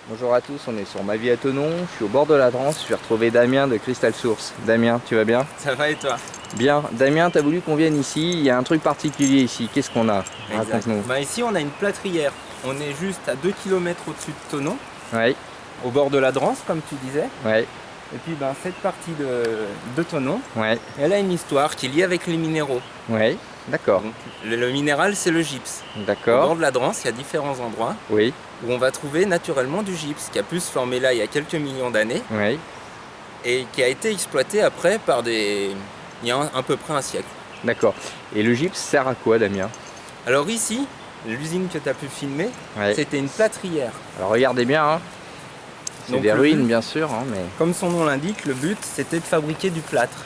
Bonjour à tous, on est sur Ma Vie à Thonon, je suis au bord de la Drance, je vais retrouver Damien de Crystal Source. Damien, tu vas bien? Ça va et toi? Bien. Damien, t'as voulu qu'on vienne ici, il y a un truc particulier ici, qu'est-ce qu'on a? Exact. Raconte-nous. Bah ici on a une plâtrière. On est juste à 2 km au-dessus de Thonon, Ouais, au bord de la Drance comme tu disais. ouais, Et puis ben, cette partie de Thonon, ouais, elle a une histoire qui est liée avec les minéraux. ouais, d'accord, Donc, le minéral c'est le gypse. Au bord d'accord, de la Drance, il y a différents endroits oui, où on va trouver naturellement du gypse qui a pu se former là il y a quelques millions d'années oui, et qui a été exploité après par il y a à peu près un siècle. d'accord. Et le gypse sert à quoi, Damien? Alors ici, l'usine que tu as pu filmer, Ouais. c'était une plâtrière. Alors regardez bien, hein. C'est Donc, des le ruines but, bien sûr, hein, mais... comme son nom l'indique, le but c'était de fabriquer du plâtre.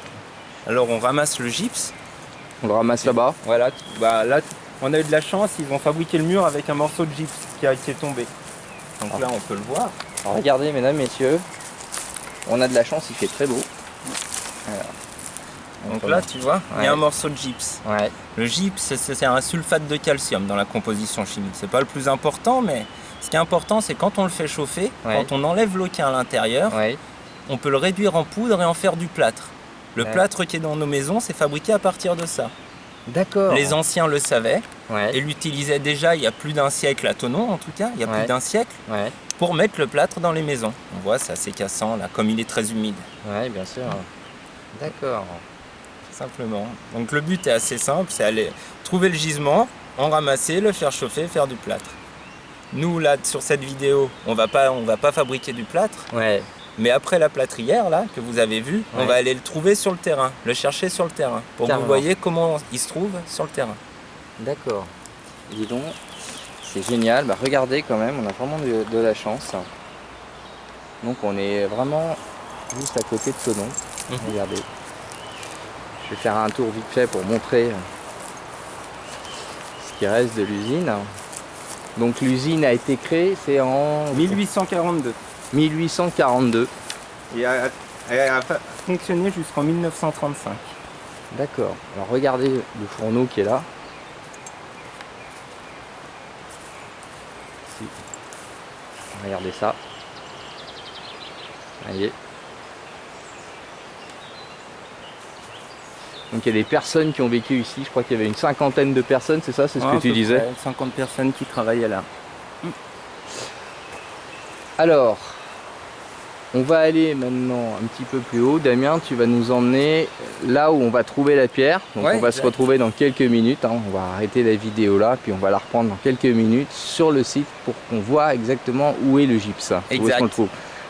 Alors on ramasse le gypse. On le ramasse là-bas. Voilà, là on a eu de la chance, ils ont fabriqué le mur avec un morceau de gypse qui est tombé. Donc Ah. là on peut le voir. Alors regardez mesdames, messieurs, on a de la chance, il fait très beau. Voilà. Donc là tu vois, il y Ouais. a un morceau de gypse. Ouais, Le gypse c'est un sulfate de calcium dans la composition chimique. C'est pas le plus important, mais ce qui est important c'est quand on le fait chauffer, Ouais. quand on enlève l'eau qui est à l'intérieur, ouais, on peut le réduire en poudre et en faire du plâtre. Le Ouais. plâtre qui est dans nos maisons, c'est fabriqué à partir de ça. d'accord. Les anciens le savaient Ouais, et l'utilisaient déjà il y a plus d'un siècle à Thonon, en tout cas, il y a Ouais. plus d'un siècle, ouais, pour mettre le plâtre dans les maisons. On voit, c'est assez cassant là, comme il est très humide, ouais, bien sûr. D'accord. simplement. Donc le but est assez simple, c'est aller trouver le gisement, en ramasser, le faire chauffer, faire du plâtre. Nous là, sur cette vidéo, on va pas fabriquer du plâtre, Ouais, mais après la plâtrière là, que vous avez vu, on Ouais. va aller le trouver sur le terrain, le chercher sur le terrain, pour que vous Carrément. voyez comment il se trouve sur le terrain. d'accord. Dis donc, c'est génial. Bah, regardez quand même, on a vraiment de la chance. Donc on est vraiment juste à côté de Thonon. Mhm. Regardez. Je vais faire un tour vite fait pour montrer ce qui reste de l'usine. Donc l'usine a été créée, c'est en 1842. 1842. Et elle a fonctionné jusqu'en 1935. D'accord. Alors regardez le fourneau qui est là. Ici. Regardez ça. Voyez. Donc il y a des personnes qui ont vécu ici. Je crois qu'il y avait une cinquantaine de personnes, c'est ça? C'est ce que tu disais? 50 personnes qui travaillaient là. Alors, on va aller maintenant un petit peu plus haut. Damien, tu vas nous emmener là où on va trouver la pierre. Donc Ouais, on va se exact. retrouver dans quelques minutes, hein. On va arrêter la vidéo là, puis on va la reprendre dans quelques minutes sur le site pour qu'on voit exactement où est le gypse. Où est-ce Exact. qu'on le trouve.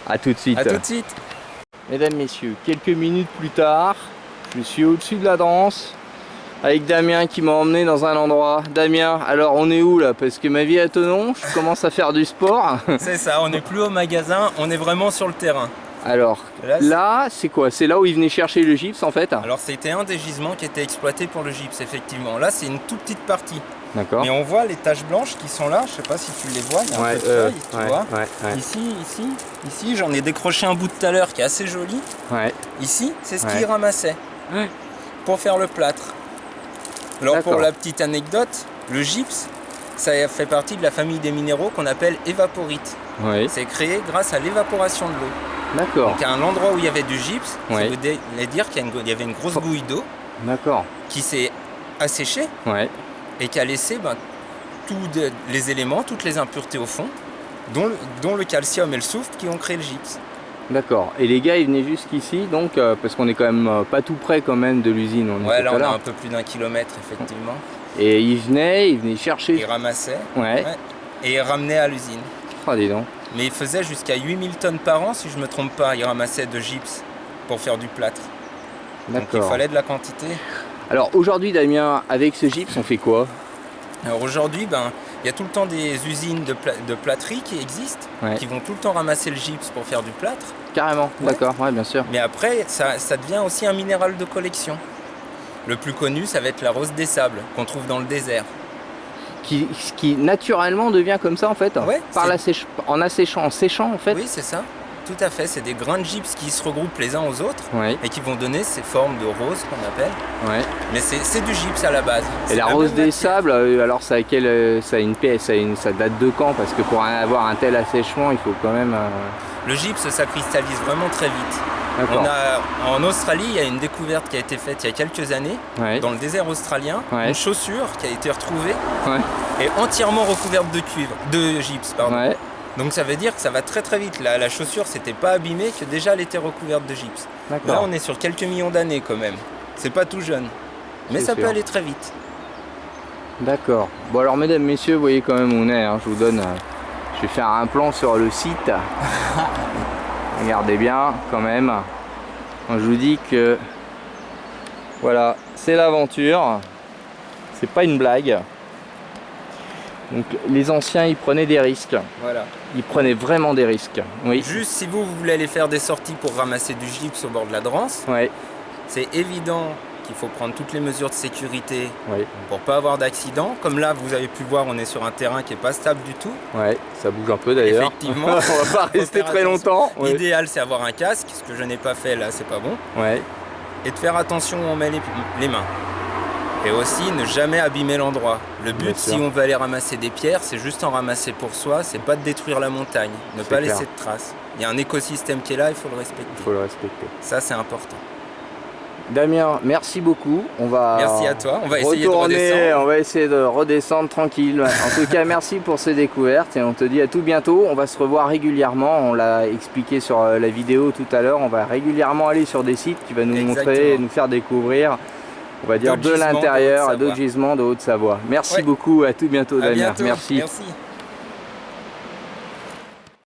A tout de suite. A tout de suite. Mesdames, messieurs, quelques minutes plus tard, je suis au-dessus de la Drance avec Damien qui m'a emmené dans un endroit. Damien, alors on est où là? Parce que Ma Vie à Thonon, je commence à faire du sport. C'est ça, on n'est plus au magasin, on est vraiment sur le terrain. Alors là, c'est quoi? C'est là où il venait chercher le gypse en fait? Alors c'était un des gisements qui était exploité pour le gypse, effectivement. Là c'est une toute petite partie. D'accord. Mais on voit les taches blanches qui sont là, je sais pas si tu les vois, il y a un peu de feuilles, tu vois. Ici, j'en ai décroché un bout de tout à l'heure qui est assez joli. Ouais. Ici, c'est ce Ouais. qu'ils ramassaient Ouais. pour faire le plâtre. Alors pour D'accord. la petite anecdote, le gypse, ça fait partie de la famille des minéraux qu'on appelle évaporites. Oui. C'est créé grâce à l'évaporation de l'eau. D'accord. Donc à un endroit où il y avait du gypse, Ouais. ça voulait dire qu'il y avait une grosse bouille d'eau D'accord. qui s'est asséchée Ouais. et qui a laissé tous les éléments, toutes les impuretés au fond, dont le calcium et le soufre qui ont créé le gypse. D'accord. Et les gars, ils venaient jusqu'ici, donc parce qu'on est quand même pas tout près quand même de l'usine. Ouais, là tout à on a l'heure. un peu plus d'1 kilomètre effectivement. Et ils venaient chercher. Ils ramassaient Ouais. et ils ramenaient à l'usine. Oh, dis donc. Mais ils faisaient jusqu'à 8000 tonnes par an si je me trompe pas, ils ramassaient de gypse pour faire du plâtre. Donc il D'accord. fallait de la quantité. Alors aujourd'hui, Damien, avec ce gypse, on fait quoi? Alors aujourd'hui, il y a tout le temps des usines de plâterie qui existent, Ouais. qui vont tout le temps ramasser le gypse pour faire du plâtre. Carrément. Ouais. D'accord. Ouais, bien sûr. Mais après, ça devient aussi un minéral de collection. Le plus connu, ça va être la rose des sables, qu'on trouve dans le désert. Qui naturellement devient comme ça en fait. Ouais, Par c'est- la en séchant en fait. Oui, c'est ça. tout à fait. C'est des grains de gypse qui se regroupent les uns aux autres Oui. et qui vont donner ces formes de rose qu'on appelle. Ouais. Mais c'est du gypse à la base. Et C'est la la rose même des matière. sables, alors ça a ça a une pièce, ça date de quand? Parce que pour avoir un tel assèchement, il faut quand même. Le gypse, ça cristallise vraiment très vite. D'accord. En Australie, il y a une découverte qui a été faite il y a quelques années, Ouais. dans le désert australien, Ouais. une chaussure qui a été retrouvée Ouais. et entièrement recouverte de gypse. Pardon. Ouais. Donc ça veut dire que ça va très très vite. La chaussure s'était pas abîmée, que déjà elle était recouverte de gypse. Là, D'accord. on est sur quelques millions d'années quand même. C'est pas tout jeune. Mais C'est ça peut sûr. aller très vite. D'accord. Bon alors mesdames, messieurs, vous voyez quand même où on est. Hein. Je vous donne. Je vais faire un plan sur le site. Regardez bien quand même. Je vous dis que voilà, c'est l'aventure. C'est pas une blague. Donc les anciens ils prenaient des risques. Voilà. Ils prenaient vraiment des risques. Oui. Juste si vous voulez aller faire des sorties pour ramasser du gypse au bord de la Dranse, Ouais. c'est évident qu'il faut prendre toutes les mesures de sécurité Ouais. pour pas avoir d'accident. Comme là, vous avez pu voir, on est sur un terrain qui est pas stable du tout. Ouais. Ça bouge un peu d'ailleurs. Effectivement. On va pas Faut rester faire très attention. longtemps. Ouais. L'idéal, c'est avoir un casque, ce que je n'ai pas fait là, c'est pas bon. Ouais. Et de faire attention où on met les mains. Et aussi, ne jamais abîmer l'endroit. Le Bien but, sûr. si on veut aller ramasser des pierres, c'est juste en ramasser pour soi, c'est pas de détruire la montagne, ne C'est pas clair. laisser de traces. Il y a un écosystème qui est là, il faut le respecter. Il faut le respecter. Ça, c'est important. Damien, merci beaucoup. On va Merci à toi. On va essayer de retourner, redescendre. on va essayer de redescendre tranquille. En tout cas, merci pour ces découvertes et on te dit à tout bientôt. On va se revoir régulièrement. On l'a expliqué sur la vidéo tout à l'heure. On va régulièrement aller sur des sites qui va nous montrer, Exactement. nous faire découvrir, on va dire, D'autres de gisements de l'intérieur à Haute-Savoie. d'autres gisements de Haute-Savoie. Merci Ouais. beaucoup. À tout bientôt, À Damien. bientôt. Merci. Merci.